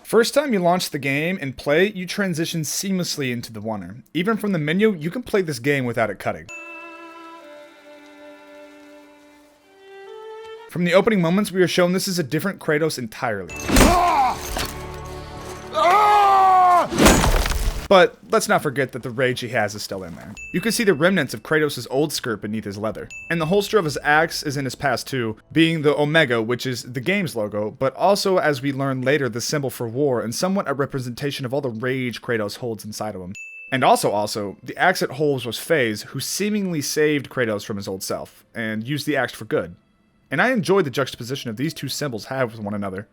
First time you launch the game and play, you transition seamlessly into the oner. Even from the menu, you can play this game without it cutting. From the opening moments, we are shown this is a different Kratos entirely. But let's not forget that the rage he has is still in there. You can see the remnants of Kratos' old skirt beneath his leather. And the holster of his axe is in his past too, being the Omega, which is the game's logo, but also, as we learn later, the symbol for war and somewhat a representation of all the rage Kratos holds inside of him. And also, the axe it holds was Phase, who seemingly saved Kratos from his old self, and used the axe for good. And I enjoyed the juxtaposition of these two symbols have with one another.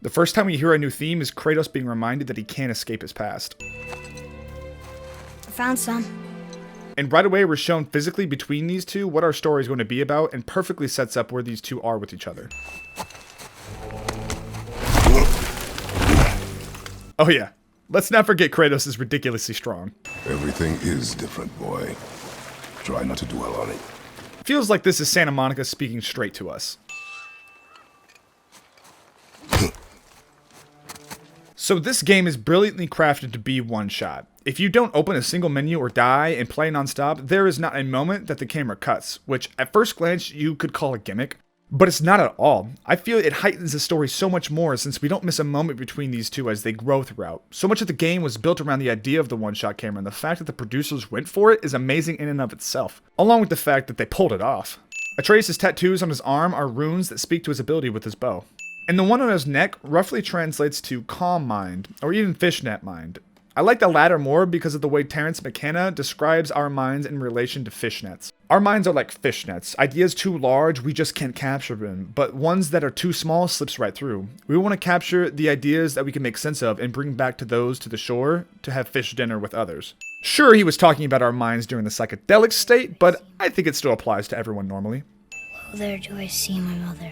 The first time we hear a new theme is Kratos being reminded that he can't escape his past. I found some. And right away we're shown physically between these two what our story is going to be about, and perfectly sets up where these two are with each other. Oh yeah, let's not forget Kratos is ridiculously strong. Everything is different, boy. Try not to dwell on it. Feels like this is Santa Monica speaking straight to us. So this game is brilliantly crafted to be one shot. If you don't open a single menu or die and play non-stop, there is not a moment that the camera cuts, which at first glance you could call a gimmick, but it's not at all. I feel it heightens the story so much more since we don't miss a moment between these two as they grow throughout. So much of the game was built around the idea of the one-shot camera, and the fact that the producers went for it is amazing in and of itself, along with the fact that they pulled it off. Atreus' tattoos on his arm are runes that speak to his ability with his bow. And the one on his neck roughly translates to calm mind, or even fishnet mind. I like the latter more because of the way Terence McKenna describes our minds in relation to fishnets. Our minds are like fishnets. Ideas too large, we just can't capture them, but ones that are too small slips right through. We want to capture the ideas that we can make sense of and bring back to those to the shore to have fish dinner with others. Sure, he was talking about our minds during the psychedelic state, but I think it still applies to everyone normally. Oh, there do I see my mother.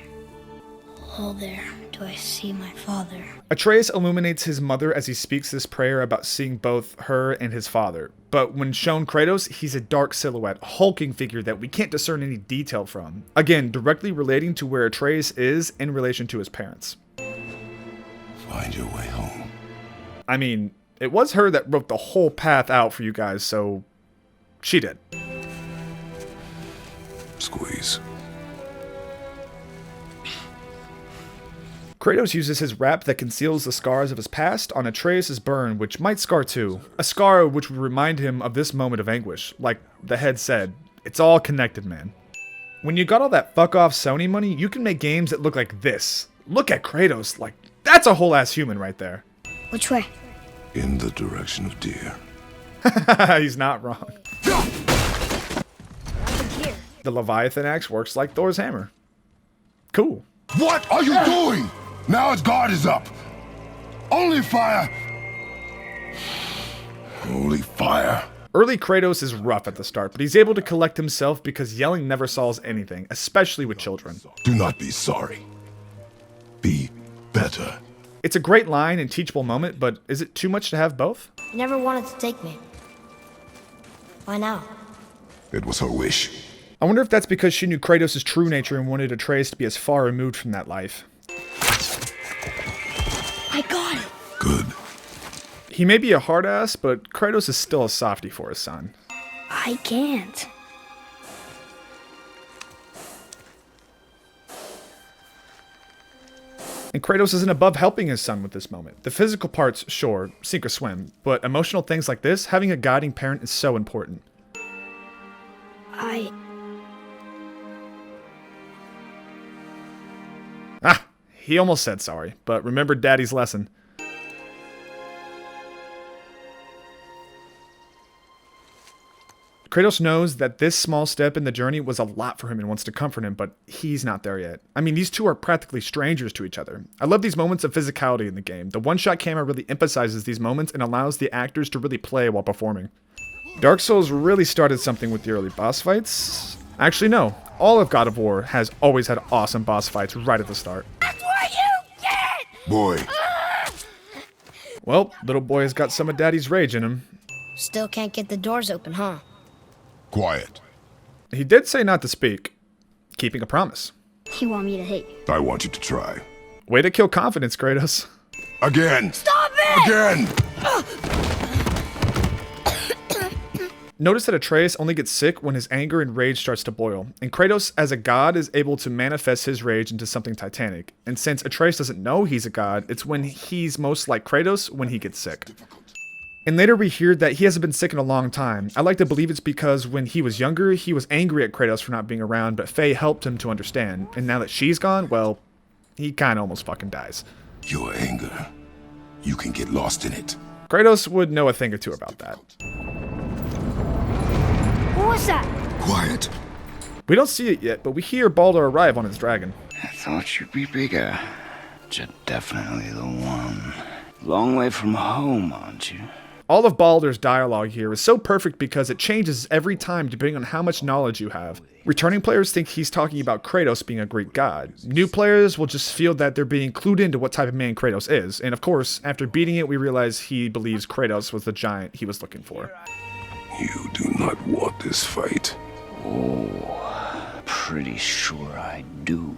Oh, there do I see my father. Atreus illuminates his mother as he speaks this prayer about seeing both her and his father. But when shown Kratos, he's a dark silhouette, hulking figure that we can't discern any detail from. Again, directly relating to where Atreus is in relation to his parents. Find your way home. I mean, it was her that wrote the whole path out for you guys, so she did. Squeeze. Kratos uses his wrap that conceals the scars of his past on Atreus' burn, which might scar too. A scar which would remind him of this moment of anguish. Like the head said, it's all connected, man. When you got all that fuck off Sony money, you can make games that look like this. Look at Kratos, like, that's a whole ass human right there. Which way? In the direction of deer. He's not wrong. The Leviathan axe works like Thor's hammer. Cool. What are you doing? Now its guard is up. Only fire. Holy fire. Early Kratos is rough at the start, but he's able to collect himself because yelling never solves anything, especially with children. Do not be sorry. Be better. It's a great line and teachable moment, but is it too much to have both? You never wanted to take me. Why now? It was her wish. I wonder if that's because she knew Kratos' true nature and wanted Atreus to be as far removed from that life. I got it! Good. He may be a hard ass, but Kratos is still a softie for his son. I can't. And Kratos isn't above helping his son with this moment. The physical parts, sure, sink or swim, but emotional things like this, having a guiding parent is so important. He almost said sorry, but remembered Daddy's lesson. Kratos knows that this small step in the journey was a lot for him and wants to comfort him, but he's not there yet. I mean, these two are practically strangers to each other. I love these moments of physicality in the game. The one-shot camera really emphasizes these moments and allows the actors to really play while performing. Dark Souls really started something with the early boss fights. Actually, no. All of God of War has always had awesome boss fights right at the start. That's what you get! Boy. Well, little boy has got some of Daddy's rage in him. Still can't get the doors open, huh? Quiet. He did say not to speak, keeping a promise. You want me to hate you? I want you to try. Way to kill confidence, Kratos. Again! Stop it! Again! Notice that Atreus only gets sick when his anger and rage starts to boil, and Kratos, as a god, is able to manifest his rage into something titanic. And since Atreus doesn't know he's a god, it's when he's most like Kratos when he gets sick. And later we hear that he hasn't been sick in a long time. I like to believe it's because when he was younger, he was angry at Kratos for not being around, but Faye helped him to understand. And now that she's gone, well, he kinda almost fucking dies. Your anger. You can get lost in it. Kratos would know a thing or two about that. What was that? Quiet. We don't see it yet, but we hear Baldur arrive on his dragon. I thought you'd be bigger. But you're definitely the one. Long way from home, aren't you? All of Baldur's dialogue here is so perfect because it changes every time depending on how much knowledge you have. Returning players think he's talking about Kratos being a Greek god. New players will just feel that they're being clued into what type of man Kratos is. And of course, after beating it, we realize he believes Kratos was the giant he was looking for. You do not want this fight. Oh, pretty sure I do.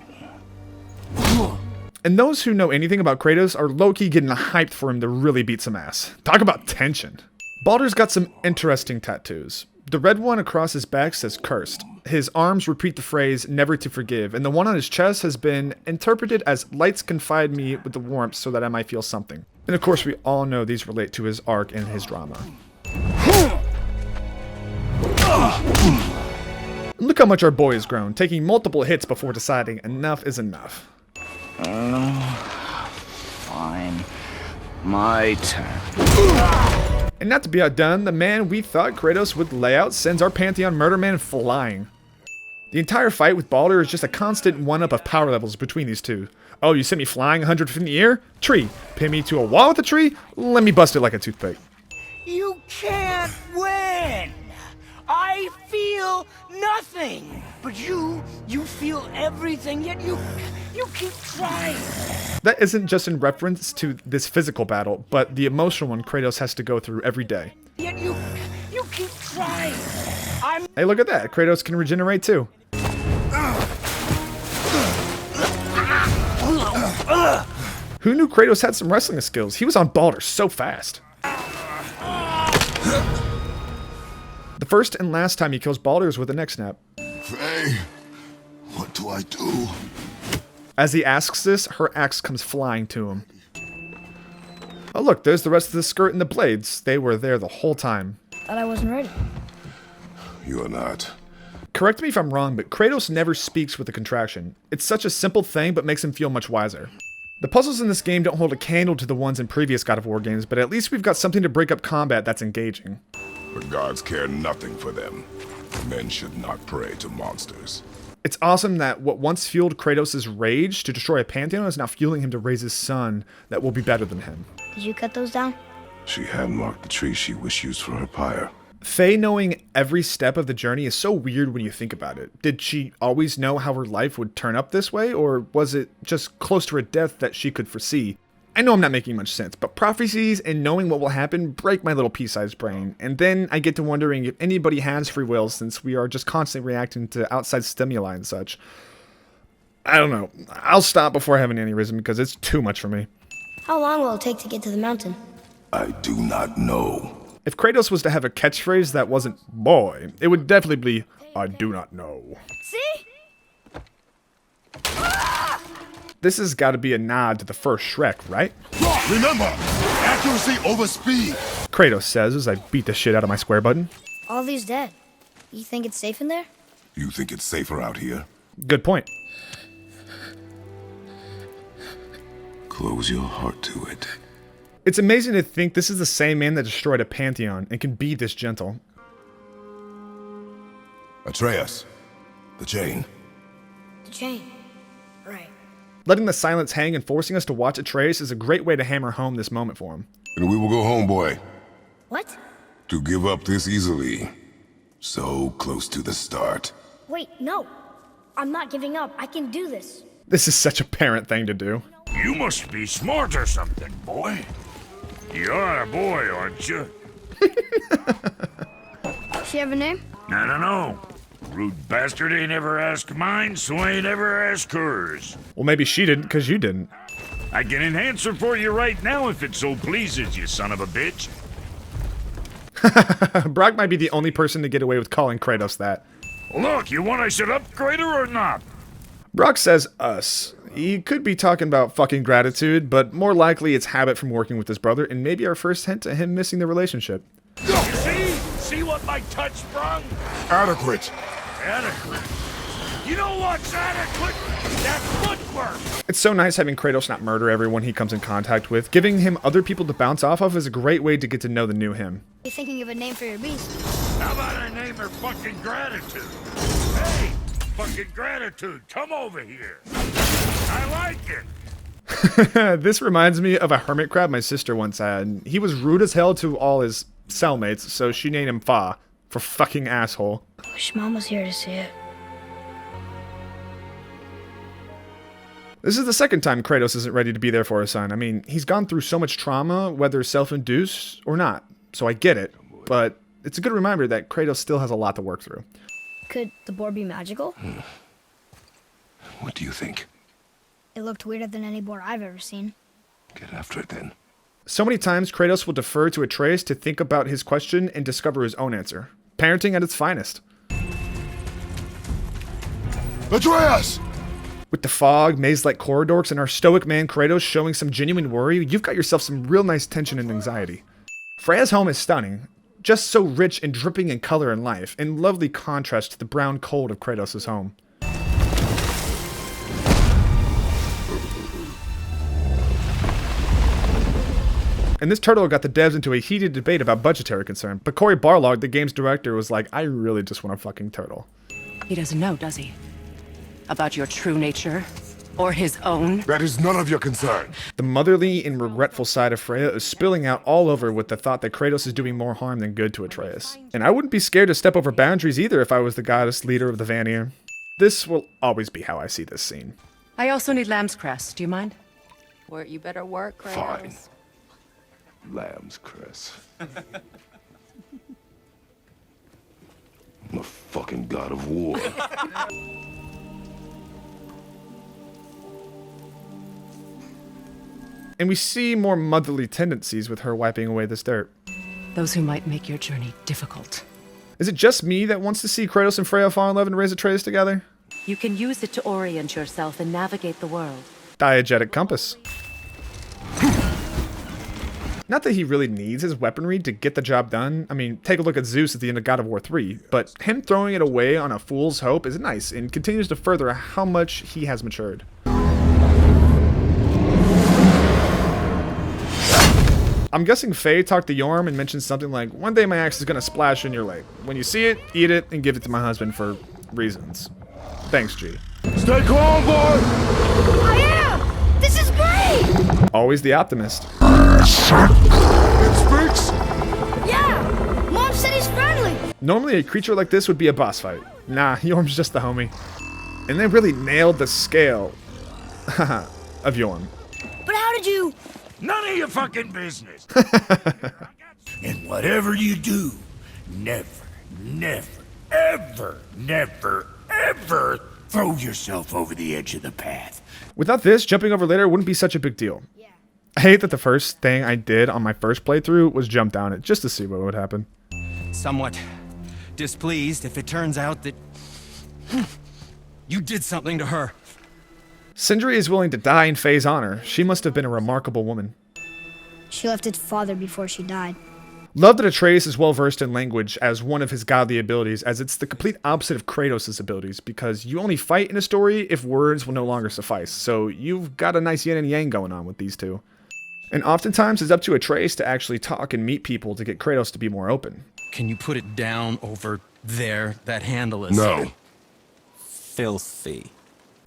And those who know anything about Kratos are low-key getting hyped for him to really beat some ass. Talk about tension. Baldur's got some interesting tattoos. The red one across his back says cursed. His arms repeat the phrase never to forgive, and the one on his chest has been interpreted as lights confide me with the warmth so that I might feel something. And of course we all know these relate to his arc and his drama. Look how much our boy has grown, taking multiple hits before deciding enough is enough. Fine. My turn. And not to be outdone, the man we thought Kratos would lay out sends our Pantheon Murder Man flying. The entire fight with Baldur is just a constant one-up of power levels between these two. Oh, you sent me flying 100 feet in the air? Tree. Pin me to a wall with a tree? Let me bust it like a toothpick. You can't win! I feel nothing! But you feel everything, yet you keep trying. That isn't just in reference to this physical battle, but the emotional one Kratos has to go through every day. Yet you keep trying. Hey, look at that. Kratos can regenerate too. Who knew Kratos had some wrestling skills? He was on Baldur so fast. The first and last time he kills Baldur is with an neck snap. Faye, what do I do? As he asks this, her axe comes flying to him. Oh look, there's the rest of the skirt and the blades. They were there the whole time. Thought I wasn't ready. You are not. Correct me if I'm wrong, but Kratos never speaks with a contraction. It's such a simple thing, but makes him feel much wiser. The puzzles in this game don't hold a candle to the ones in previous God of War games, but at least we've got something to break up combat that's engaging. The gods care nothing for them. Men should not pray to monsters. It's awesome that what once fueled Kratos' rage to destroy a pantheon is now fueling him to raise his son that will be better than him. Did you cut those down? She hand-marked the tree she wished used for her pyre. Faye knowing every step of the journey is so weird when you think about it. Did she always know how her life would turn up this way, or was it just close to her death that she could foresee? I know I'm not making much sense, but prophecies and knowing what will happen break my little pea-sized brain, and then I get to wondering if anybody has free will since we are just constantly reacting to outside stimuli and such. I don't know. I'll stop before having any reason because it's too much for me. How long will it take to get to the mountain? I do not know. If Kratos was to have a catchphrase that wasn't boy, it would definitely be, I do not know. See? This has got to be a nod to the first Shrek, right? Remember, accuracy over speed. Kratos says as I beat the shit out of my square button. All these dead. You think it's safe in there? You think it's safer out here? Good point. Close your heart to it. It's amazing to think this is the same man that destroyed a pantheon and can be this gentle. Atreus, the chain. The chain. Right. Letting the silence hang and forcing us to watch Atreus is a great way to hammer home this moment for him. And we will go home, boy. What? To give up this easily. So close to the start. Wait, no. I'm not giving up. I can do this. This is such a parent thing to do. You must be smart or something, boy. You're a boy, aren't you? Does she have a name? I don't know. Rude bastard ain't ever asked mine, so ain't ever asked hers. Well, maybe she didn't, because you didn't. I can enhance her for you right now if it so pleases you, son of a bitch. Brock might be the only person to get away with calling Kratos that. Look, you want I should upgrade her or not? Brock says us. He could be talking about fucking gratitude, but more likely it's habit from working with his brother, and maybe our first hint to him missing the relationship. You see? See what my touch sprung? Adequate. Adequate. You know what's adequate? That footwork! It's so nice having Kratos not murder everyone he comes in contact with. Giving him other people to bounce off of is a great way to get to know the new him. You thinking of a name for your beast? How about I name her fucking Gratitude? Hey, fucking Gratitude, come over here. I like it. This reminds me of a hermit crab my sister once had. He was rude as hell to all his cellmates, so she named him Fa, for fucking asshole. I wish Mom was here to see it. This is the second time Kratos isn't ready to be there for his son. I mean, he's gone through so much trauma, whether self-induced or not, so I get it. But it's a good reminder that Kratos still has a lot to work through. Could the board be magical? What do you think? It looked weirder than any board I've ever seen. Get after it then. So many times, Kratos will defer to Atreus to think about his question and discover his own answer. Parenting at its finest. Atreus! With the fog, maze-like corridors, and our stoic man Kratos showing some genuine worry, you've got yourself some real nice tension and anxiety. Freya's home is stunning, just so rich and dripping in color and life, in lovely contrast to the brown cold of Kratos' home. And this turtle got the devs into a heated debate about budgetary concern, but Cory Barlog, the game's director, was like, I really just want a fucking turtle. He doesn't know, does he? About your true nature? Or his own? That is none of your concern. The motherly and regretful side of Freya is spilling out all over with the thought that Kratos is doing more harm than good to Atreus. And I wouldn't be scared to step over boundaries either if I was the goddess leader of the Vanir. This will always be how I see this scene. I also need lamb's cress. Do you mind? Work, you better work, Kratos. Fine. Lamb's cress. I'm a fucking god of war. And we see more motherly tendencies with her wiping away this dirt. Those who might make your journey difficult. Is it just me that wants to see Kratos and Freya fall in love and raise Atreus together? You can use it to orient yourself and navigate the world. Diegetic compass. Not that he really needs his weaponry to get the job done. I mean, take a look at Zeus at the end of God of War 3, but him throwing it away on a fool's hope is nice and continues to further how much he has matured. I'm guessing Faye talked to Yorm and mentioned something like, one day my axe is gonna splash in your lake. When you see it, eat it and give it to my husband for reasons. Thanks, G. Stay calm, boy! I am! This is great! Always the optimist. It speaks! Yeah! Mom said he's friendly! Normally a creature like this would be a boss fight. Nah, Yorm's just the homie. And they really nailed the scale of Yorm. But how did you... None of your fucking business. And whatever you do, never, ever throw yourself over the edge of the path. Without this, jumping over later wouldn't be such a big deal. I hate that the first thing I did on my first playthrough was jump down it just to see what would happen. Somewhat displeased if it turns out that you did something to her. Sindri is willing to die in Faye's honor. She must have been a remarkable woman. She left its father before she died. Love that Atreus is well versed in language as one of his godly abilities, as it's the complete opposite of Kratos' abilities, because you only fight in a story if words will no longer suffice, so you've got a nice yin and yang going on with these two. And oftentimes it's up to Atreus to actually talk and meet people to get Kratos to be more open. Can you put it down over there? That handle is... No. Filthy.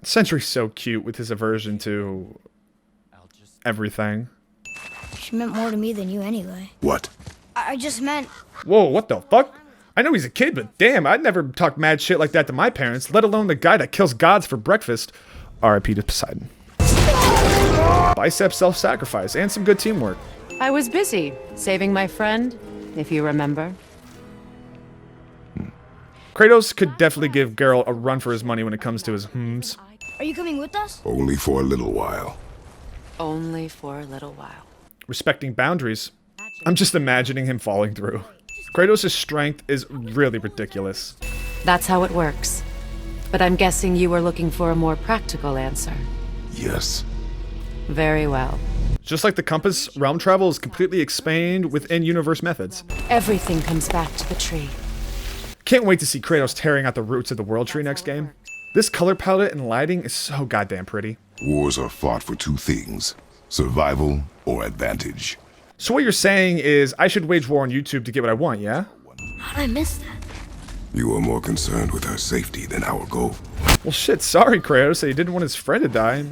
Sentry's so cute with his aversion to everything. She meant more to me than you anyway. What? I just meant... Whoa, what the fuck? I know he's a kid, but damn, I'd never talk mad shit like that to my parents, let alone the guy that kills gods for breakfast. R.I.P. to Poseidon. Bicep self-sacrifice and some good teamwork. I was busy saving my friend, if you remember. Kratos could definitely give Geralt a run for his money when it comes to his hmms. Are you coming with us? Only for a little while. Only for a little while. Respecting boundaries. I'm just imagining him falling through. Kratos' strength is really ridiculous. That's how it works. But I'm guessing you were looking for a more practical answer. Yes. Very well. Just like the compass, realm travel is completely explained within universe methods. Everything comes back to the tree. Can't wait to see Kratos tearing out the roots of the world tree next game. This color palette and lighting is so goddamn pretty. Wars are fought for two things: survival or advantage. So what you're saying is I should wage war on YouTube to get what I want, yeah? How did I miss that? You are more concerned with her safety than our goal. Well shit, sorry Kratos that he didn't want his friend to die.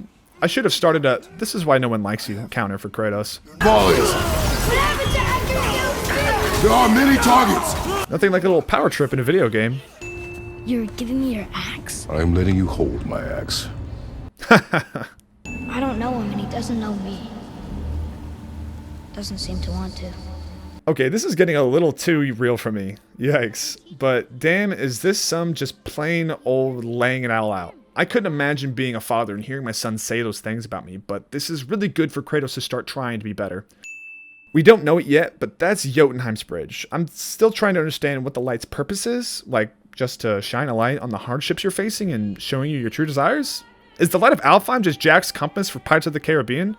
I should have started a "this is why no one likes you" counter for Kratos. Volleys! What happened to after There are many targets! Nothing like a little power trip in a video game. You're giving me your axe? I'm letting you hold my axe. I don't know him and he doesn't know me. Doesn't seem to want to. Okay, this is getting a little too real for me. Yikes. But damn, is this some just plain old laying it all out. I couldn't imagine being a father and hearing my son say those things about me, but this is really good for Kratos to start trying to be better. We don't know it yet, but that's Jotunheim's bridge. I'm still trying to understand what the light's purpose is, like just to shine a light on the hardships you're facing and showing you your true desires? Is the light of Alfheim just Jack's compass for Pirates of the Caribbean?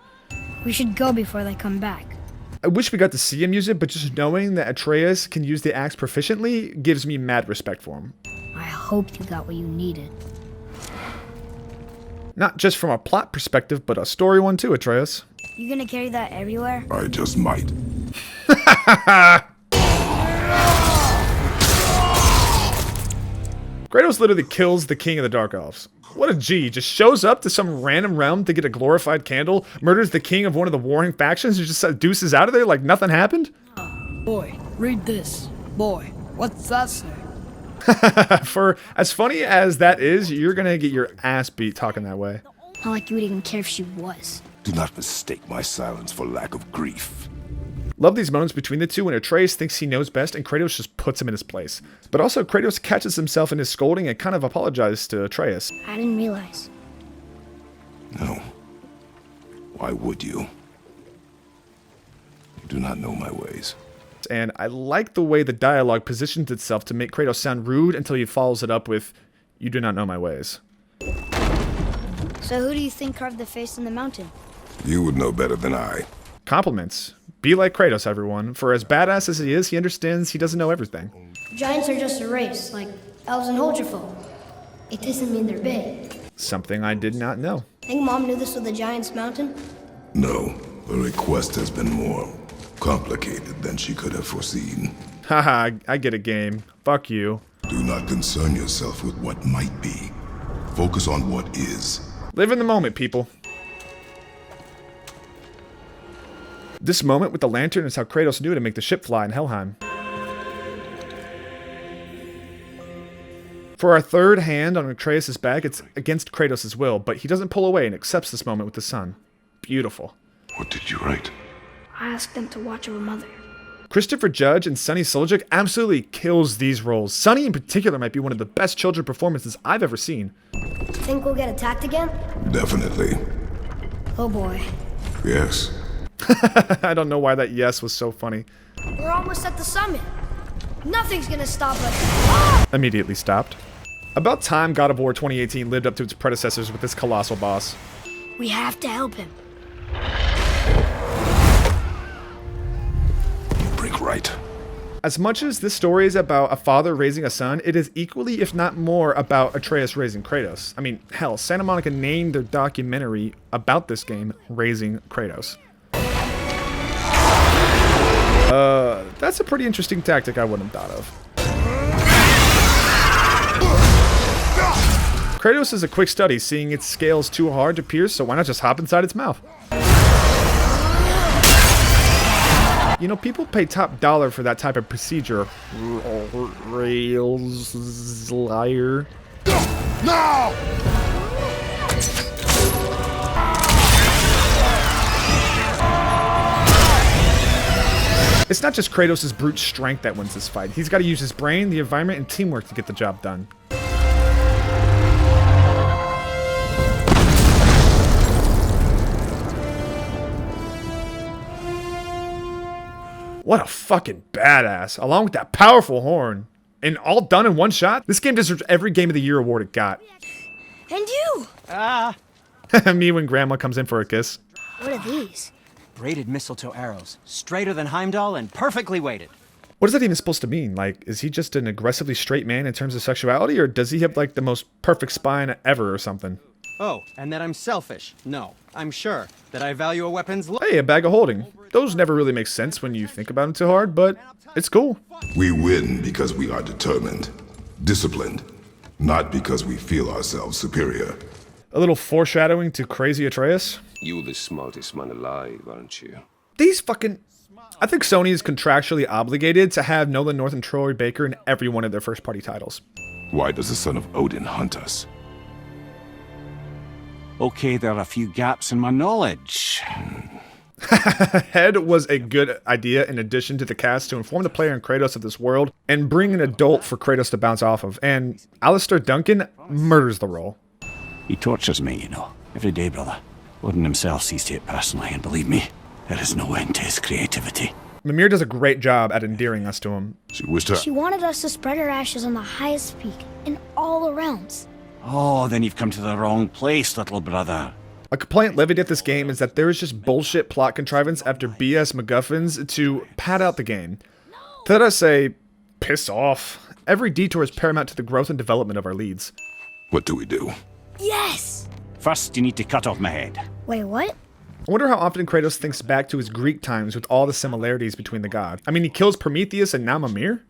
We should go before they come back. I wish we got to see him use it, but just knowing that Atreus can use the axe proficiently gives me mad respect for him. I hope you got what you needed. Not just from a plot perspective, but a story one too, Atreus. You gonna carry that everywhere? I just might. Kratos literally kills the king of the Dark Elves. What a G, just shows up to some random realm to get a glorified candle, murders the king of one of the warring factions, and just deuces out of there like nothing happened? Boy, read this. Boy, what's that say? For as funny as that is, you're gonna get your ass beat talking that way. Not like you would even care if she was. Do not mistake my silence for lack of grief. Love these moments between the two when Atreus thinks he knows best and Kratos just puts him in his place. But also Kratos catches himself in his scolding and kind of apologizes to Atreus. I didn't realize. No. Why would you? You do not know my ways. And I like the way the dialogue positions itself to make Kratos sound rude until he follows it up with, "You do not know my ways." So who do you think carved the face in the mountain? You would know better than I. Compliments. Be like Kratos, everyone. For as badass as he is, he understands he doesn't know everything. Giants are just a race, like elves and Holgerfolk. It doesn't mean they're big. Something I did not know. Think Mom knew this was the Giants' mountain? No, the request has been more complicated than she could have foreseen. Haha, I get a game. Fuck you. Do not concern yourself with what might be. Focus on what is. Live in the moment, people. This moment with the lantern is how Kratos knew to make the ship fly in Helheim. For our third hand on Atreus' back, it's against Kratos' will, but he doesn't pull away and accepts this moment with the sun. Beautiful. What did you write? I asked them to watch over Mother. Christopher Judge and Sonny Soljic absolutely kills these roles. Sonny in particular might be one of the best children performances I've ever seen. Think we'll get attacked again? Definitely. Oh boy. Yes. I don't know why that yes was so funny. We're almost at the summit. Nothing's gonna stop us. Immediately stopped. About time God of War 2018 lived up to its predecessors with this colossal boss. We have to help him. Break right. As much as this story is about a father raising a son, it is equally, if not more, about Atreus raising Kratos. I mean, hell, Santa Monica named their documentary about this game Raising Kratos. That's a pretty interesting tactic I wouldn't have thought of. Kratos is a quick study, seeing its scales too hard to pierce, so why not just hop inside its mouth? You know, people pay top dollar for that type of procedure. Rails liar. No! It's not just Kratos' brute strength that wins this fight. He's got to use his brain, the environment, and teamwork to get the job done. What a fucking badass, along with that powerful horn. And all done in one shot? This game deserves every Game of the Year award it got. And you! Me when Grandma comes in for a kiss. What are these? Braided mistletoe arrows. Straighter than Heimdall and perfectly weighted. What is that even supposed to mean? Like, is he just an aggressively straight man in terms of sexuality, or does he have, like, the most perfect spine ever or something? Oh, and that I'm selfish. No, I'm sure that I value a weapon's Hey, a bag of holding. Those never really make sense when you think about them too hard, but it's cool. We win because we are determined, disciplined, not because we feel ourselves superior. A little foreshadowing to Crazy Atreus. You're the smartest man alive, aren't you? These fucking... I think Sony is contractually obligated to have Nolan North and Troy Baker in every one of their first-party titles. Why does the son of Odin hunt us? Okay, there are a few gaps in my knowledge. Head was a good idea in addition to the cast to inform the player and Kratos of this world and bring an adult for Kratos to bounce off of, and Alistair Duncan murders the role. He tortures me, you know, every day, brother. Odin himself sees to it personally, and believe me, there is no end to his creativity. Mimir does a great job at endearing us to him. She wanted us to spread her ashes on the highest peak in all the realms. Oh, then you've come to the wrong place, little brother. A complaint levied at this game is that there is just bullshit plot contrivance after BS MacGuffins to pad out the game. To that I say, piss off. Every detour is paramount to the growth and development of our leads. What do we do? Yes! First, you need to cut off my head. Wait, what? I wonder how often Kratos thinks back to his Greek times with all the similarities between the gods. I mean, he kills Prometheus and now Mimir?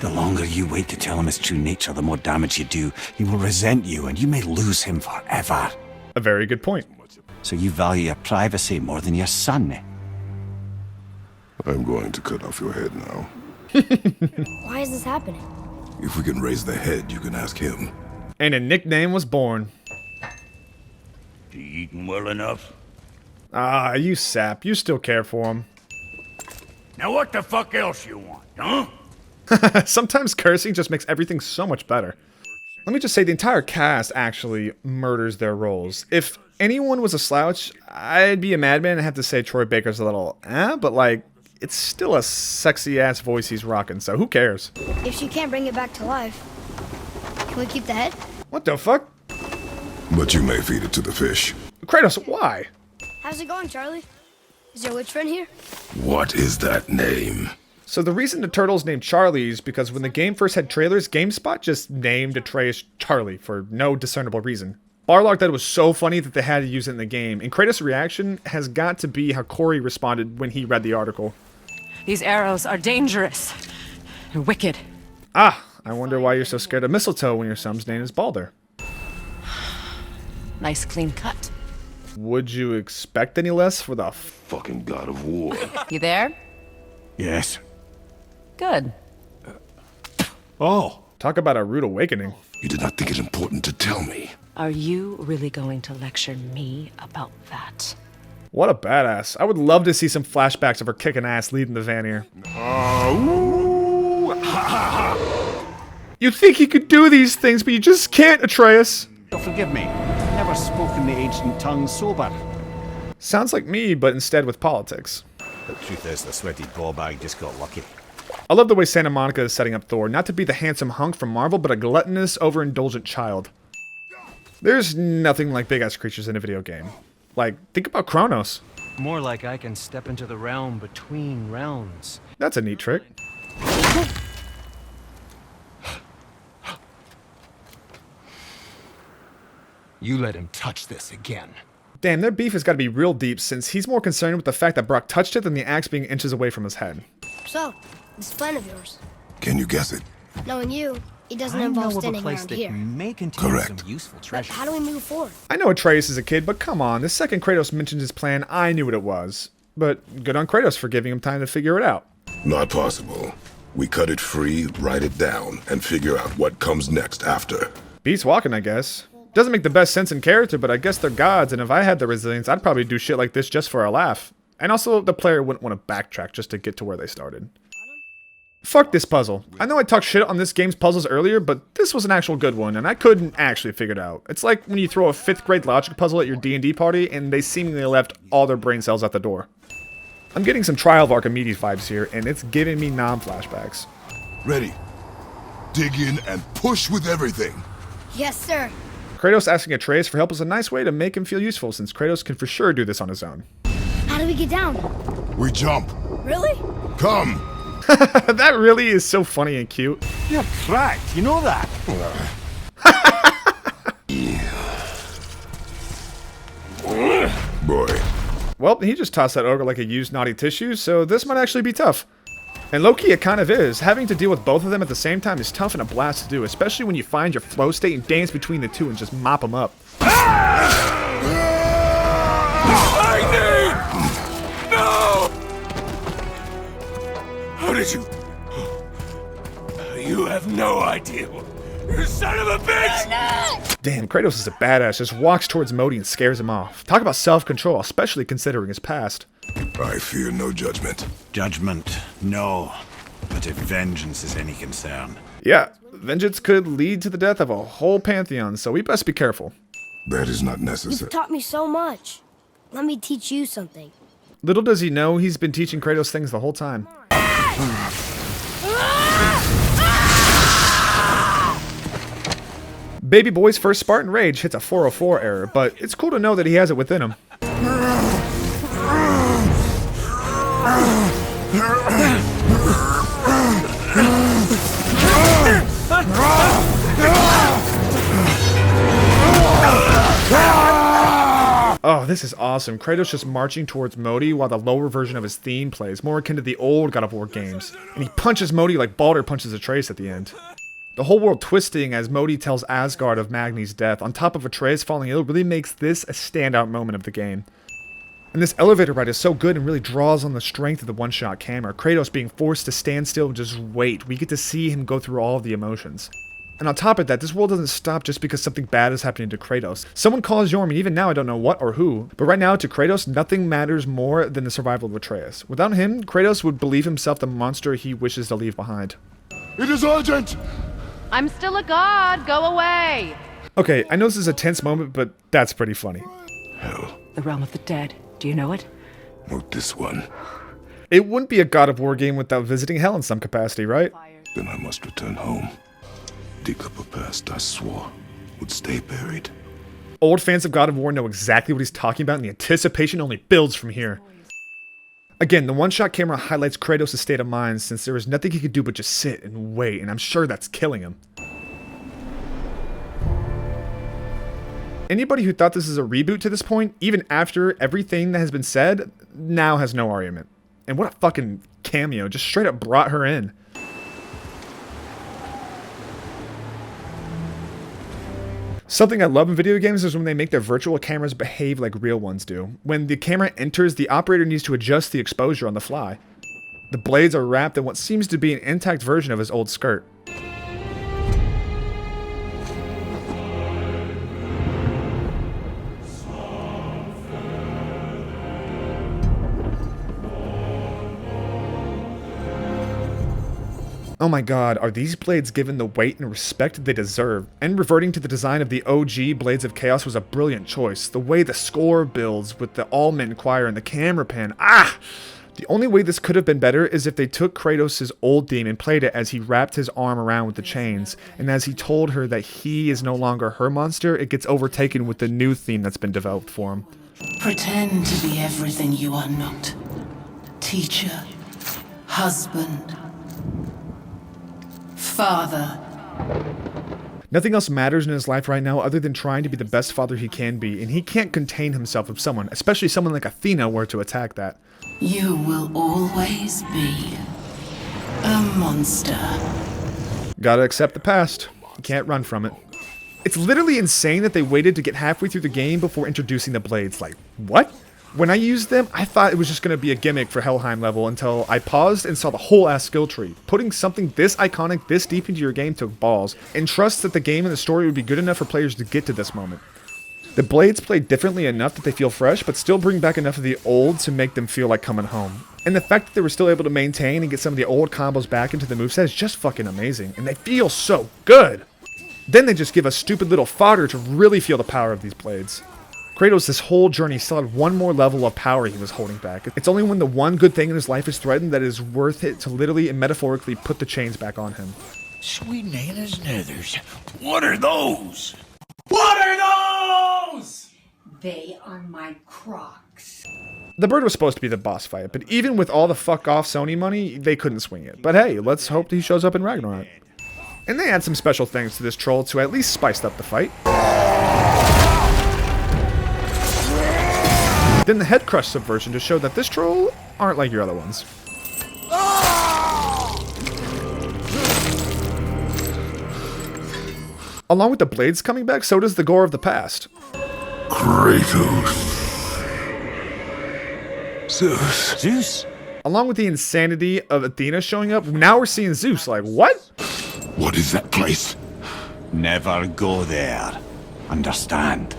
The longer you wait to tell him his true nature, the more damage you do. He will resent you, and you may lose him forever. A very good point. So you value your privacy more than your son? I'm going to cut off your head now. Why is this happening? If we can raise the head, you can ask him. And a nickname was born. You eating well enough? Ah, you sap. You still care for him. Now what the fuck else you want, huh? Sometimes cursing just makes everything so much better. Let me just say the entire cast actually murders their roles. If anyone was a slouch, I'd be a madman and have to say Troy Baker's a little but like, it's still a sexy ass voice he's rocking, so who cares? If she can't bring it back to life, can we keep the head? What the fuck? But you may feed it to the fish. Kratos, why? How's it going, Charlie? Is your witch friend here? What is that name? So the reason the turtle's named Charlie is because when the game first had trailers, GameSpot just named Atreus Charlie for no discernible reason. Barlog thought it was so funny that they had to use it in the game, and Kratos' reaction has got to be how Corey responded when he read the article. These arrows are dangerous and wicked. Ah, I wonder why you're so scared of mistletoe when your son's name is Balder. Nice clean cut. Would you expect any less for the Fucking god of war. You there? Yes. Good. Oh. Talk about a rude awakening. You did not think it important to tell me. Are you really going to lecture me about that? What a badass. I would love to see some flashbacks of her kicking ass leading the Vanir. You think you could do these things, but you just can't, Atreus. Oh, forgive me. I've never spoken the ancient tongue sober. Sounds like me, but instead with politics. The truth is, the sweaty ballbag just got lucky. I love the way Santa Monica is setting up Thor, not to be the handsome hunk from Marvel, but a gluttonous, overindulgent child. There's nothing like big-ass creatures in a video game. Like, think about Kronos. More like I can step into the realm between realms. That's a neat trick. You let him touch this again. Damn, their beef has got to be real deep, since he's more concerned with the fact that Brock touched it than the axe being inches away from his head. So, this plan of yours. Can you guess it? Knowing you, it doesn't I involve know of a standing place around that here. may contain Correct. some useful But treasure. how do we move forward? I know Atreus is a kid, but come on, the second Kratos mentioned his plan, I knew what it was. But good on Kratos for giving him time to figure it out. Not possible. We cut it free, write it down, and figure out what comes next after. Beats walking, I guess. Doesn't make the best sense in character, but I guess they're gods, and if I had the resilience, I'd probably do shit like this just for a laugh. And also, the player wouldn't want to backtrack just to get to where they started. Fuck this puzzle. I know I talked shit on this game's puzzles earlier, but this was an actual good one, and I couldn't actually figure it out. It's like when you throw a 5th grade logic puzzle at your D&D party, and they seemingly left all their brain cells at the door. I'm getting some Trial of Archimedes vibes here, and it's giving me flashbacks. Ready. Dig in and push with everything. Yes, sir. Kratos asking Atreus for help is a nice way to make him feel useful, since Kratos can for sure do this on his own. How do we get down? We jump. Really? Come. That really is so funny and cute. You're cracked, you know that? Boy. Well, he just tossed that ogre like a used naughty tissue, so this might actually be tough. And low-key, it kind of is. Having to deal with both of them at the same time is tough and a blast to do, especially when you find your flow state and dance between the two and just mop them up. Lightning! No! How did you... You have no idea. You son of a bitch! Damn, Kratos is a badass, just walks towards Modi and scares him off. Talk about self-control, especially considering his past. I fear no judgment. Judgment, no. But if vengeance is any concern. Yeah, vengeance could lead to the death of a whole pantheon, so we best be careful. That is not You've necessary. taught me so much. Let me teach you something. Little does he know he's been teaching Kratos things the whole time. Baby boy's first Spartan rage hits a 404 error, but it's cool to know that he has it within him. Oh, this is awesome. Kratos just marching towards Modi while the lower version of his theme plays, more akin to the old God of War games. And he punches Modi like Baldur punches Atreus at the end. The whole world twisting as Modi tells Asgard of Magni's death, on top of Atreus falling ill, really makes this a standout moment of the game. And this elevator ride is so good and really draws on the strength of the one-shot camera. Kratos being forced to stand still and just wait. We get to see him go through all of the emotions. And on top of that, this world doesn't stop just because something bad is happening to Kratos. Someone calls Yorm, and even now I don't know what or who, but right now to Kratos, nothing matters more than the survival of Atreus. Without him, Kratos would believe himself the monster he wishes to leave behind. It is urgent! I'm still a god. Go away. Okay, I know this is a tense moment, but that's pretty funny. Hell, The realm of the dead. Do you know it? not this one. It wouldn't be a God of War game without visiting hell in some capacity, right? Then I must return home. Dig up a past I swore would stay buried. Old fans of God of War know exactly what he's talking about, and the anticipation only builds from here. Again, the one-shot camera highlights Kratos' state of mind, since there is nothing he could do but just sit and wait, and I'm sure that's killing him. Anybody who thought this is a reboot to this point, even after everything that has been said, now has no argument. And what a fucking cameo, just straight up brought her in. Something I love in video games is when they make their virtual cameras behave like real ones do. When the camera enters, the operator needs to adjust the exposure on the fly. The blades are wrapped in what seems to be an intact version of his old skirt. Oh my god, are these blades given the weight and respect they deserve? And reverting to the design of the OG Blades of Chaos was a brilliant choice. The way the score builds with the Almond Choir and the camera pan, The only way this could have been better is if they took Kratos' old theme and played it as he wrapped his arm around with the chains, and as he told her that he is no longer her monster, it gets overtaken with the new theme that's been developed for him. Pretend to be everything you are not. Teacher, husband, father. Nothing else matters in his life right now other than trying to be the best father he can be, and he can't contain himself if someone, especially someone like Athena, were to attack that. You will always be a monster. Gotta accept the past. You can't run from it. It's literally insane that they waited to get halfway through the game before introducing the blades. Like, what? When I used them, I thought it was just going to be a gimmick for Helheim level until I paused and saw the whole ass skill tree. Putting something this iconic this deep into your game took balls, and trust that the game and the story would be good enough for players to get to this moment. The blades play differently enough that they feel fresh, but still bring back enough of the old to make them feel like coming home. And the fact that they were still able to maintain and get some of the old combos back into the moveset is just fucking amazing. And they feel so good. Then they just give us stupid little fodder to really feel the power of these blades. Kratos, this whole journey, still had one more level of power he was holding back. It's only when the one good thing in his life is threatened that it is worth it to literally and metaphorically put the chains back on him. Sweet Nana's nethers. What are those? What are those? They are my Crocs. The bird was supposed to be the boss fight, but even with all the fuck off Sony money, they couldn't swing it. But hey, let's hope he shows up in Ragnarok. And they add some special things to this troll to at least spice up the fight. Then the head crush subversion to show that this troll aren't like your other ones. Along with the blades coming back, so does the gore of the past. Kratos. Zeus. Along with the insanity of Athena showing up, now we're seeing Zeus. Like, what? What is that place? Never go there. Understand?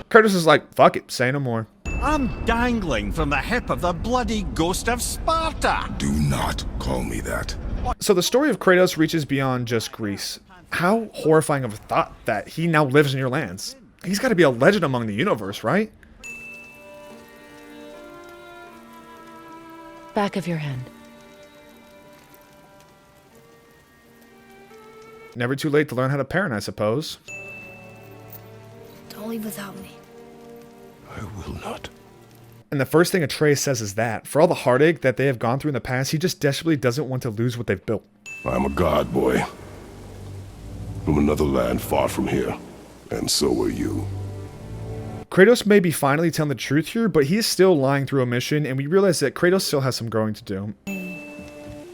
Kratos is like, fuck it, say no more. I'm dangling from the hip of the bloody ghost of Sparta. Do not call me that. So the story of Kratos reaches beyond just Greece. How horrifying of a thought that he now lives in your lands. He's got to be a legend among the universe, right? Back of your hand. Never too late to learn how to parent, I suppose. Don't leave without me. I will not. And the first thing Atreus says is that, for all the heartache that they have gone through in the past, he just desperately doesn't want to lose what they've built. I'm a god, boy. From another land far from here. And so are you. Kratos may be finally telling the truth here, but he is still lying through omission, and we realize that Kratos still has some growing to do.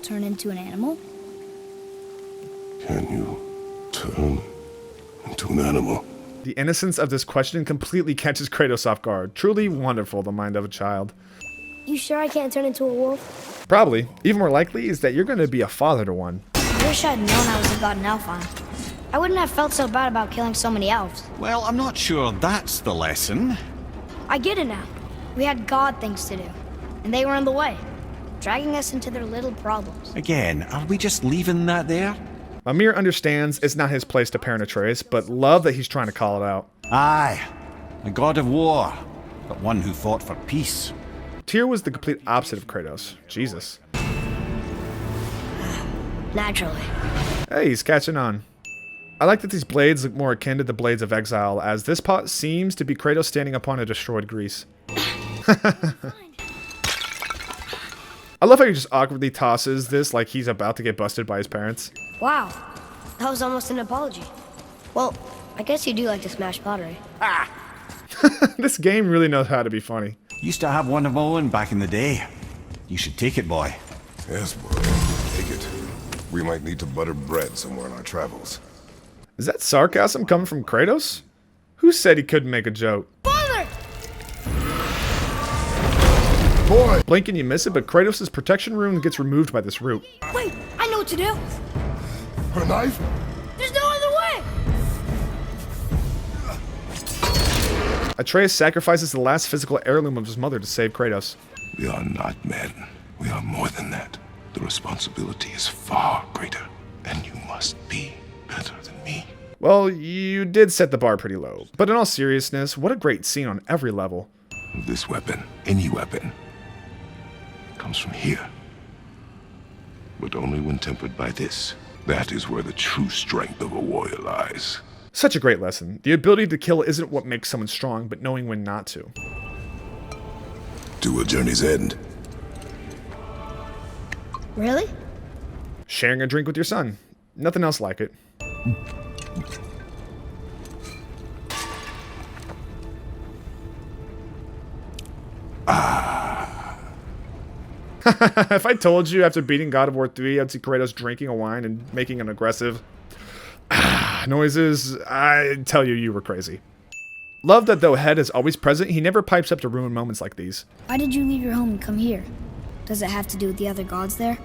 Turn into an animal? Can you turn into an animal? The innocence of this question completely catches Kratos off guard. Truly wonderful, the mind of a child. You sure I can't turn into a wolf? Probably. Even more likely is that you're going to be a father to one. I wish I'd known I was a god in Elfheim. I wouldn't have felt so bad about killing so many elves. Well, I'm not sure that's the lesson. I get it now. We had god things to do, and they were in the way, dragging us into their little problems. Again, are we just leaving that there? Amir understands it's not his place to parent Atreus, but love that he's trying to call it out. Aye, a god of war, but one who fought for peace. Tyr was the complete opposite of Kratos. Jesus. Naturally. Hey, he's catching on. I like that these blades look more akin to the blades of exile, as this pot seems to be Kratos standing upon a destroyed Greece. I love how he just awkwardly tosses this like he's about to get busted by his parents. Wow, that was almost an apology. Well, I guess you do like to smash pottery. This game really knows how to be funny. Used to have one of my own back in the day. You should take it, boy. Yes, boy. Take it. We might need to butter bread somewhere in our travels. Is that sarcasm coming from Kratos? Who said he couldn't make a joke? Father! Boy! Blink and you miss it, but Kratos' protection rune gets removed by this root. Wait, I know what to do. Her knife? There's no other way. Atreus sacrifices the last physical heirloom of his mother to save Kratos. We are not men. We are more than that. The responsibility is far greater, and you must be better than me. Well, you did set the bar pretty low, but in all seriousness, what a great scene on every level. This weapon, any weapon, comes from here. But only when tempered by this. That is where the true strength of a warrior lies. Such a great lesson. The ability to kill isn't what makes someone strong, but knowing when not to. To a journey's end. Really? Sharing a drink with your son. Nothing else like it. If I told you after beating God of War 3, I'd see Kratos drinking a wine and making an aggressive noises, I'd tell you you were crazy. Love that though Head is always present, he never pipes up to ruin moments like these. Why did you leave your home and come here? Does it have to do with the other gods there?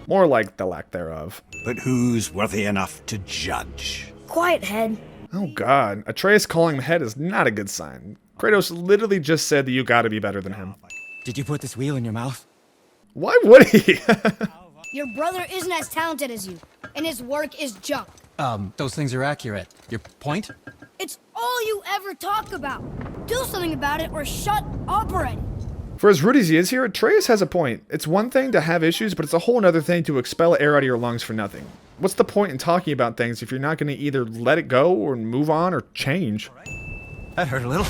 More like the lack thereof. But who's worthy enough to judge? Quiet, Head. Oh god, Atreus calling him head is not a good sign. Kratos literally just said that you gotta be better than him. Did you put this wheel in your mouth? Why would he? Your brother isn't as talented as you, and his work is junk. Those things are accurate. Your point? It's all you ever talk about. Do something about it or shut up already. For as rude as he is here, Atreus has a point. It's one thing to have issues, but it's a whole other thing to expel air out of your lungs for nothing. What's the point in talking about things if you're not going to either let it go or move on or change? That hurt a little.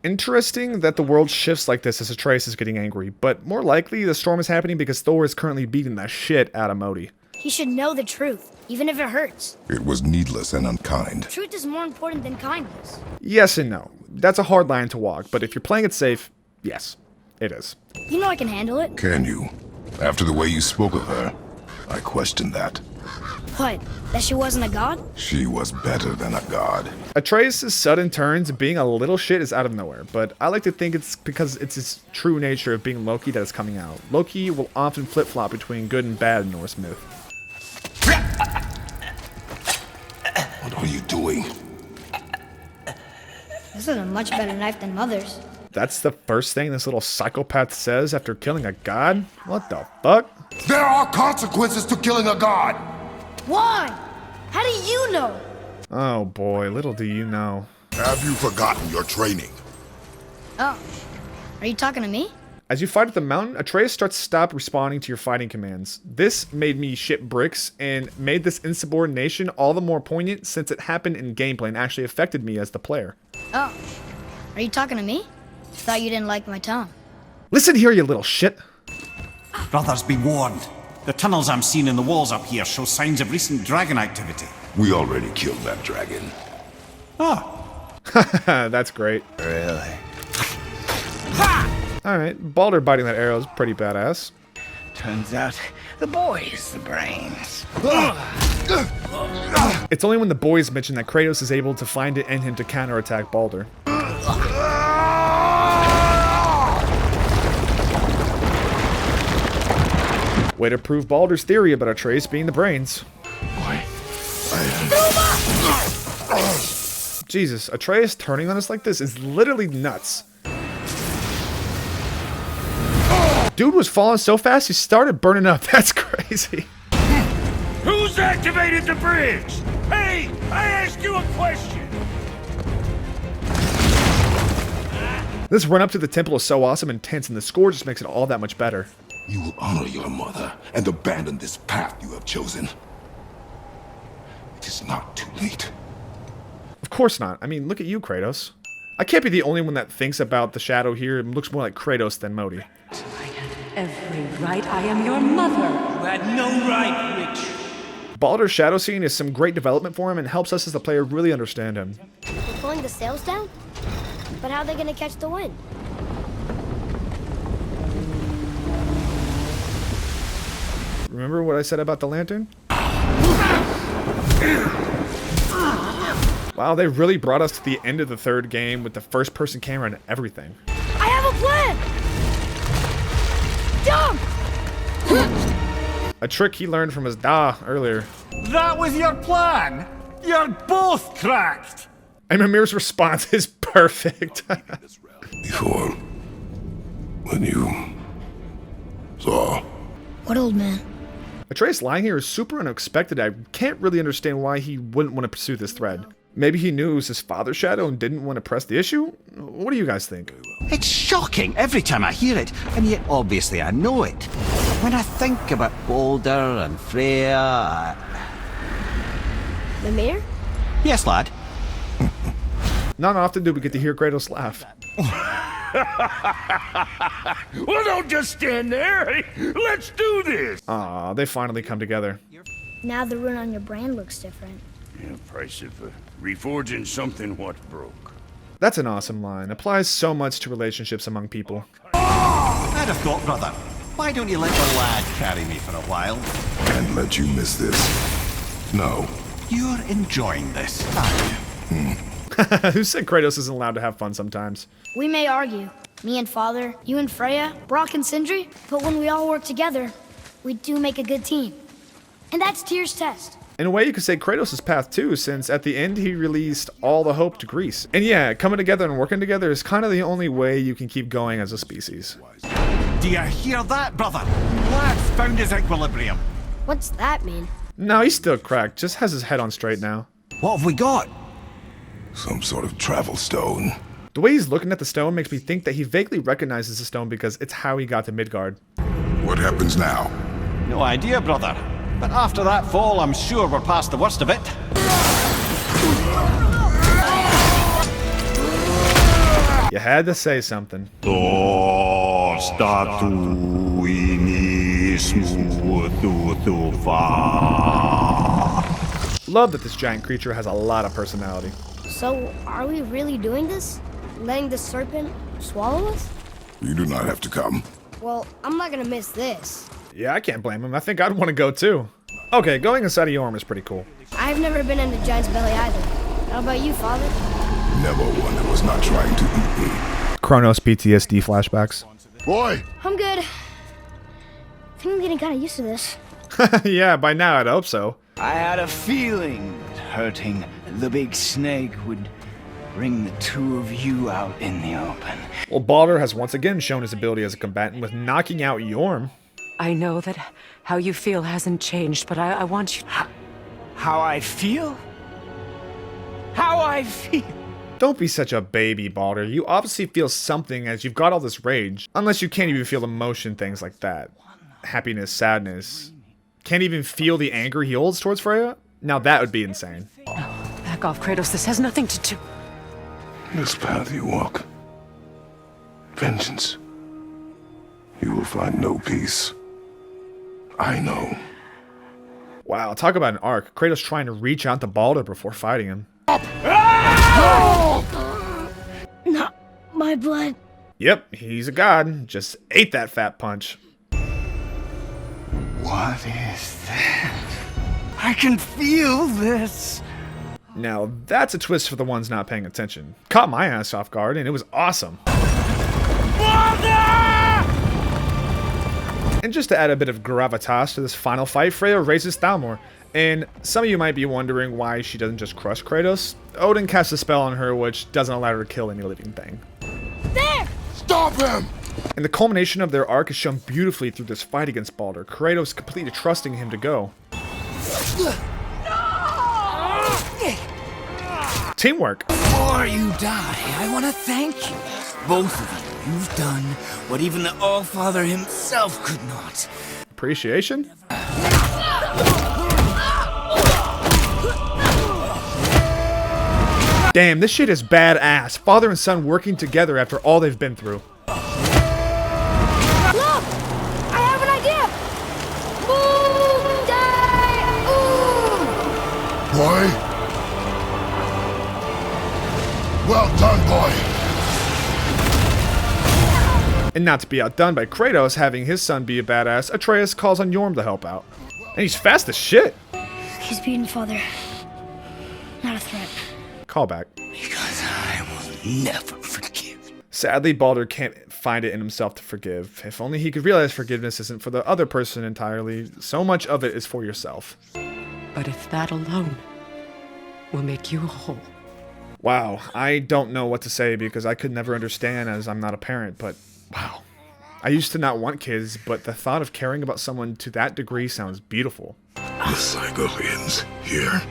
Interesting that the world shifts like this as Atreus is getting angry, but more likely the storm is happening because Thor is currently beating the shit out of Modi. He should know the truth, even if it hurts. It was needless and unkind. Truth is more important than kindness. Yes and no. That's a hard line to walk, but if you're playing it safe, yes, it is. You know I can handle it. Can you? After the way you spoke of her, I question that. What? That she wasn't a god? She was better than a god. Atreus' sudden turns and being a little shit is out of nowhere, but I like to think it's because it's his true nature of being Loki that is coming out. Loki will often flip-flop between good and bad in Norse myth. What are you doing? This is a much better knife than Mother's. That's the first thing this little psychopath says after killing a god? What the fuck? There are consequences to killing a god! Why? How do you know? Oh boy, little do you know. Have you forgotten your training? Oh, are you talking to me? As you fight at the mountain, Atreus starts to stop responding to your fighting commands. This made me shit bricks and made this insubordination all the more poignant since it happened in gameplay and actually affected me as the player. Oh, are you talking to me? Thought you didn't like my tone. Listen here, you little shit. Brothers, be warned. The tunnels I'm seeing in the walls up here show signs of recent dragon activity. We already killed that dragon. Ah. That's great. Really? Alright, Balder biting that arrow is pretty badass. Turns out the boy's the brains. It's only when the boys mention that Kratos is able to find it in him to counterattack Balder. Way to prove Balder's theory about Atreus being the brains. Jesus, Atreus turning on us like this is literally nuts. Dude was falling so fast he started burning up. That's crazy. Who's activated the bridge? Hey, I asked you a question. This run up to the temple is so awesome and tense, and the score just makes it all that much better. You will honor your mother and abandon this path you have chosen. It is not too late. Of course not. I mean, look at you, Kratos. I can't be the only one that thinks about the shadow here and looks more like Kratos than Modi. Every right. I am your mother. You had no right, witch. Balder's shadow scene is some great development for him and helps us as the player really understand him. We're pulling the sails down? But how are they gonna catch the wind? Remember what I said about the lantern? Wow, they really brought us to the end of the third game with the first-person camera and everything. I have a plan! Jump! A trick he learned from his Da earlier. That was your plan? You're both cracked! And Mimir's response is perfect. Before, when you saw. What old man? Atreus lying here is super unexpected. I can't really understand why he wouldn't want to pursue this thread. Maybe he knew it was his father's shadow and didn't want to press the issue? What do you guys think? It's shocking every time I hear it, and yet obviously I know it. When I think about Balder and Freya... Mimir? Yes, lad. Not often do we get to hear Kratos laugh. Well, don't just stand there. Let's do this. Aw, they finally come together. Now the rune on your brand looks different. Yeah, price of reforging something what broke. That's an awesome line. Applies so much to relationships among people. I'd have thought, brother. Why don't you let the lad carry me for a while? And let you miss this. No. You're enjoying this, aren't you? Who said Kratos isn't allowed to have fun sometimes? We may argue, me and Father, you and Freya, Brock and Sindri, but when we all work together, we do make a good team. And that's Tyr's test. In a way, you could say Kratos' path too, since at the end he released all the hope to Greece. And yeah, coming together and working together is kind of the only way you can keep going as a species. Do you hear that, brother? Lad's found his equilibrium. What's that mean? No, he's still cracked, just has his head on straight now. What have we got? Some sort of travel stone. The way he's looking at the stone makes me think that he vaguely recognizes the stone because it's how he got to Midgard. What happens now? No idea, brother. But after that fall, I'm sure we're past the worst of it. You had to say something. Love that this giant creature has a lot of personality. So, are we really doing this? Letting the serpent swallow us? You do not have to come. Well, I'm not gonna miss this. Yeah, I can't blame him. I think I'd want to go too. Okay, going inside a Yorm is pretty cool. I've never been in a giant's belly either. How about you, Father? Never one that was not trying to eat me. Kronos PTSD flashbacks. Boy! I'm good. I think I'm getting kind of used to this. Yeah, by now I'd hope so. I had a feeling that hurting the big snake would bring the two of you out in the open. Well, Baldur has once again shown his ability as a combatant with knocking out Yorm. I know that how you feel hasn't changed, but I want you... How I feel? How I feel? Don't be such a baby, Baldur. You obviously feel something as you've got all this rage. Unless you can't even feel emotion things like that. Happiness, sadness. Can't even feel the anger he holds towards Freya? Now that would be insane. No, back off, Kratos. This has nothing to do... This path you walk. Vengeance. You will find no peace. I know. Wow, talk about an arc. Kratos trying to reach out to Baldur before fighting him. Not my blood. Yep, he's a god. Just ate that fat punch. What is that? I can feel this. Now, that's a twist for the ones not paying attention. Caught my ass off guard, and it was awesome. And just to add a bit of gravitas to this final fight, Freya raises Thalmor. And some of you might be wondering why she doesn't just crush Kratos. Odin casts a spell on her which doesn't allow her to kill any living thing. There! Stop him! And the culmination of their arc is shown beautifully through this fight against Baldur, Kratos completely trusting him to go. Teamwork. Before you die, I want to thank you. Both of you. You've done what even the All-Father himself could not. Appreciation? Damn, this shit is badass. Father and son working together after all they've been through. Look! I have an idea! Boom! Boy? Well done, boy! And not to be outdone by Kratos having his son be a badass, Atreus calls on Yorm to help out. And he's fast as shit. He's beaten Father. Not a threat. Callback. Because I will never forgive. Sadly, Baldur can't find it in himself to forgive. If only he could realize forgiveness isn't for the other person entirely. So much of it is for yourself. But if that alone will make you whole. Wow, I don't know what to say because I could never understand as I'm not a parent, but wow. I used to not want kids, but the thought of caring about someone to that degree sounds beautiful. The cycle ends here.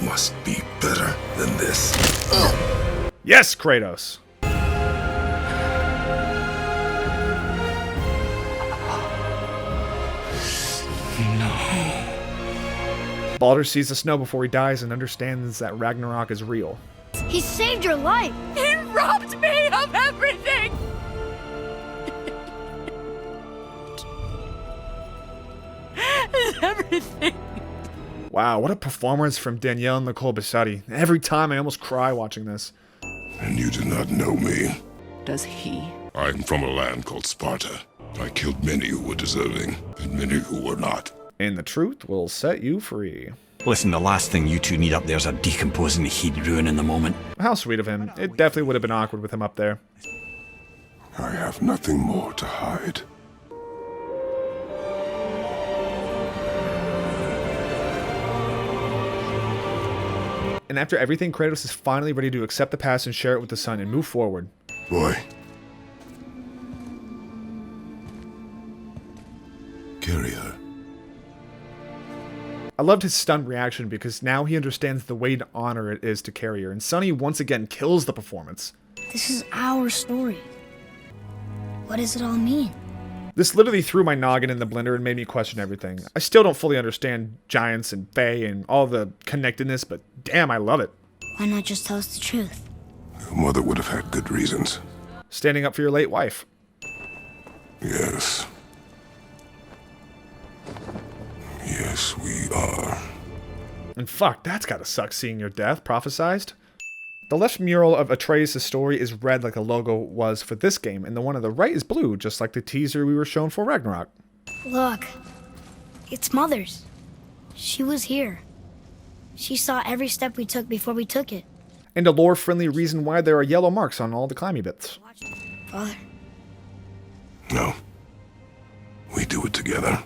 Must be better than this. Yes, Kratos! No. Baldur sees the snow before he dies and understands that Ragnarok is real. He saved your life! He robbed me of everything! Everything. Wow, what a performance from Danielle Nicole Bissati. Every time I almost cry watching this. And you do not know me. Does he? I'm from a land called Sparta. I killed many who were deserving, and many who were not. And the truth will set you free. Listen, the last thing you two need up there is a decomposing heat ruining the moment. How sweet of him. It definitely would have been awkward with him up there. I have nothing more to hide. and after everything, Kratos is finally ready to accept the past and share it with the son and move forward. Boy. Carry her. I loved his stunned reaction because now he understands the weight and honor it is to carry her, and Sonny once again kills the performance. This is our story. What does it all mean? This literally threw my noggin in the blender and made me question everything. I still don't fully understand giants and fae and all the connectedness, but damn, I love it. Why not just tell us the truth? Your mother would have had good reasons. Standing up for your late wife. Yes. Yes, we are. And fuck, that's gotta suck seeing your death prophesized. The left mural of Atreus' story is red like the logo was for this game, and the one on the right is blue, just like the teaser we were shown for Ragnarok. Look, it's Mother's. She was here. She saw every step we took before we took it. And a lore-friendly reason why there are yellow marks on all the climbing bits. Father? No. We do it together.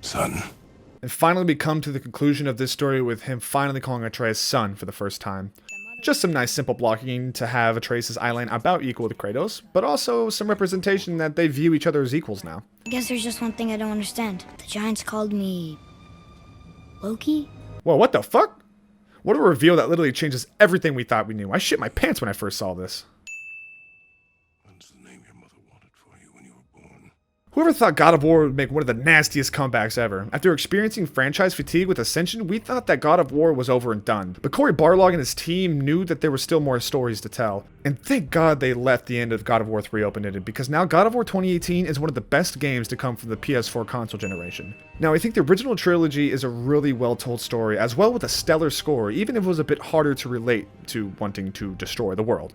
Son. And finally we come to the conclusion of this story with him finally calling Atreus son for the first time. Just some nice simple blocking to have Atreus' eyeline about equal to Kratos, but also some representation that they view each other as equals now. I guess there's just one thing I don't understand. The Giants called me... Loki? Whoa, what the fuck? What a reveal that literally changes everything we thought we knew. I shit my pants when I first saw this. That's the name your mother wanted for you when you were born. Whoever thought God of War would make one of the nastiest comebacks ever? After experiencing franchise fatigue with Ascension, we thought that God of War was over and done. But Cory Barlog and his team knew that there were still more stories to tell. And thank God they left the end of God of War 3 open-ended, because now God of War 2018 is one of the best games to come from the PS4 console generation. Now, I think the original trilogy is a really well-told story, as well with a stellar score, even if it was a bit harder to relate to wanting to destroy the world.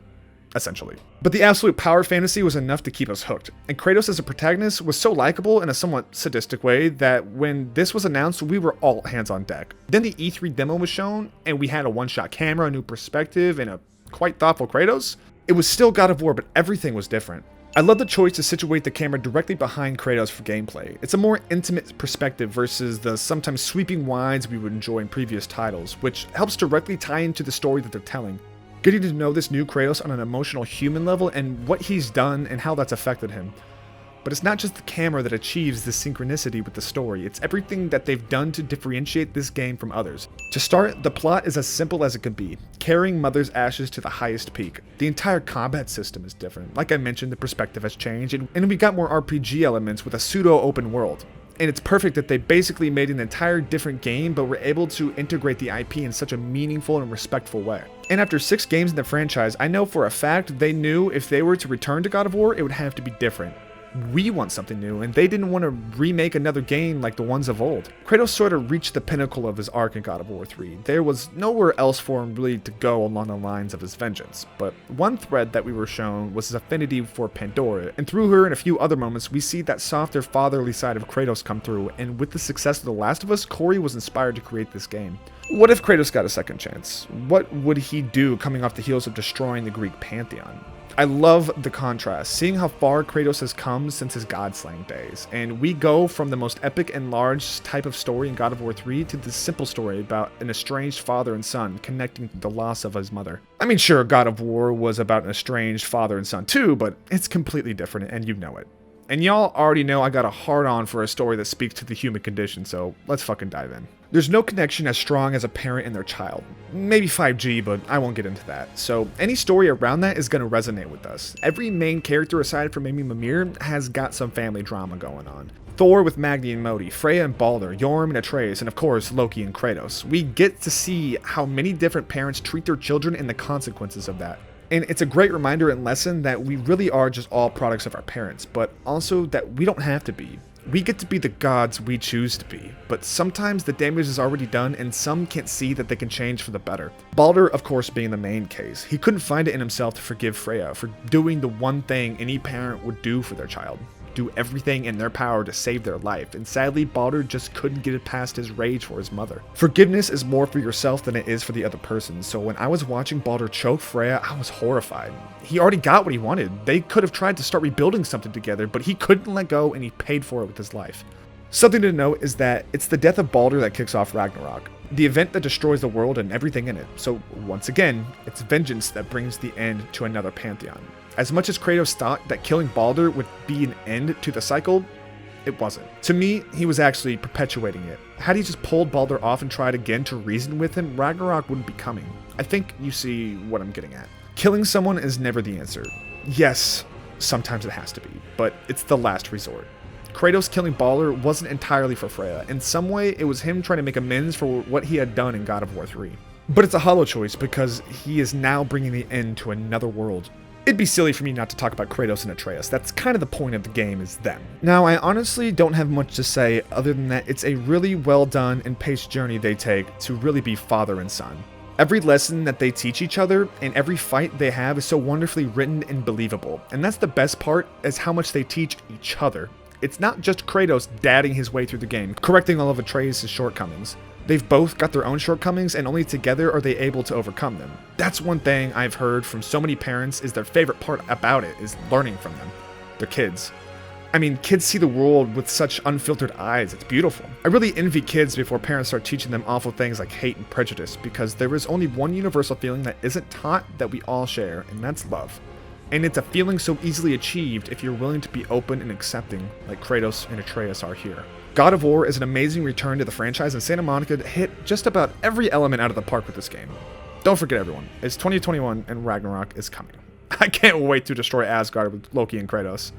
Essentially. But the absolute power fantasy was enough to keep us hooked, and Kratos as a protagonist was so likable in a somewhat sadistic way that when this was announced, we were all hands on deck. Then the E3 demo was shown, and we had a one-shot camera, a new perspective, and a quite thoughtful Kratos. It was still God of War, but everything was different. I love the choice to situate the camera directly behind Kratos for gameplay. It's a more intimate perspective versus the sometimes sweeping wides we would enjoy in previous titles, which helps directly tie into the story that they're telling. Getting to know this new Kratos on an emotional human level and what he's done and how that's affected him. But it's not just the camera that achieves this synchronicity with the story, it's everything that they've done to differentiate this game from others. To start, the plot is as simple as it could be, carrying Mother's ashes to the highest peak. The entire combat system is different. Like I mentioned, the perspective has changed, and we got more RPG elements with a pseudo-open world. And it's perfect that they basically made an entire different game, but were able to integrate the IP in such a meaningful and respectful way. And after 6 games in the franchise, I know for a fact they knew if they were to return to God of War, it would have to be different. We want something new, and they didn't want to remake another game like the ones of old. Kratos sort of reached the pinnacle of his arc in God of War 3. There was nowhere else for him really to go along the lines of his vengeance. But one thread that we were shown was his affinity for Pandora, and through her and a few other moments, we see that softer fatherly side of Kratos come through, and with the success of The Last of Us, Cory was inspired to create this game. What if Kratos got a second chance? What would he do coming off the heels of destroying the Greek pantheon? I love the contrast, seeing how far Kratos has come since his god-slaying days, and we go from the most epic and large type of story in God of War 3 to this simple story about an estranged father and son connecting the loss of his mother. I mean, sure, God of War was about an estranged father and son too, but it's completely different, and you know it. And y'all already know I got a hard-on for a story that speaks to the human condition, so let's fucking dive in. There's no connection as strong as a parent and their child. Maybe 5G, but I won't get into that. So any story around that is going to resonate with us. Every main character aside from maybe Mimir has got some family drama going on. Thor with Magni and Modi, Freya and Baldur, Yorm and Atreus, and of course Loki and Kratos. We get to see how many different parents treat their children and the consequences of that. And it's a great reminder and lesson that we really are just all products of our parents, but also that we don't have to be. We get to be the gods we choose to be, but sometimes the damage is already done and some can't see that they can change for the better. Baldur, of course, being the main case. He couldn't find it in himself to forgive Freya for doing the one thing any parent would do for their child. Do everything in their power to save their life, and sadly Baldur just couldn't get it past his rage for his mother. Forgiveness is more for yourself than it is for the other person, so when I was watching Baldur choke Freya, I was horrified. He already got what he wanted. They could have tried to start rebuilding something together, but he couldn't let go and he paid for it with his life. Something to note is that it's the death of Baldur that kicks off Ragnarok. the event that destroys the world and everything in it. So once again, it's vengeance that brings the end to another pantheon. As much as Kratos thought that killing Baldur would be an end to the cycle, it wasn't. To me, he was actually perpetuating it. Had he just pulled Baldur off and tried again to reason with him, Ragnarok wouldn't be coming. I think you see what I'm getting at. Killing someone is never the answer. Yes, sometimes it has to be, but it's the last resort. Kratos killing Baldur wasn't entirely for Freya. In some way, it was him trying to make amends for what he had done in God of War 3. But it's a hollow choice because he is now bringing the end to another world. It'd be silly for me not to talk about Kratos and Atreus. That's kind of the point of the game, is them. Now, I honestly don't have much to say other than that it's a really well done and paced journey they take to really be father and son. Every lesson that they teach each other and every fight they have is so wonderfully written and believable. And that's the best part, is how much they teach each other. It's not just Kratos dadding his way through the game, correcting all of Atreus' shortcomings. They've both got their own shortcomings, and only together are they able to overcome them. That's one thing I've heard from so many parents is their favorite part about it is learning from them. Their kids. I mean, kids see the world with such unfiltered eyes. It's beautiful. I really envy kids before parents start teaching them awful things like hate and prejudice, because there is only one universal feeling that isn't taught that we all share, and that's love. And it's a feeling so easily achieved if you're willing to be open and accepting, like Kratos and Atreus are here. God of War is an amazing return to the franchise, and Santa Monica hit just about every element out of the park with this game. Don't forget, everyone, it's 2021 and Ragnarok is coming. I can't wait to destroy Asgard with Loki and Kratos.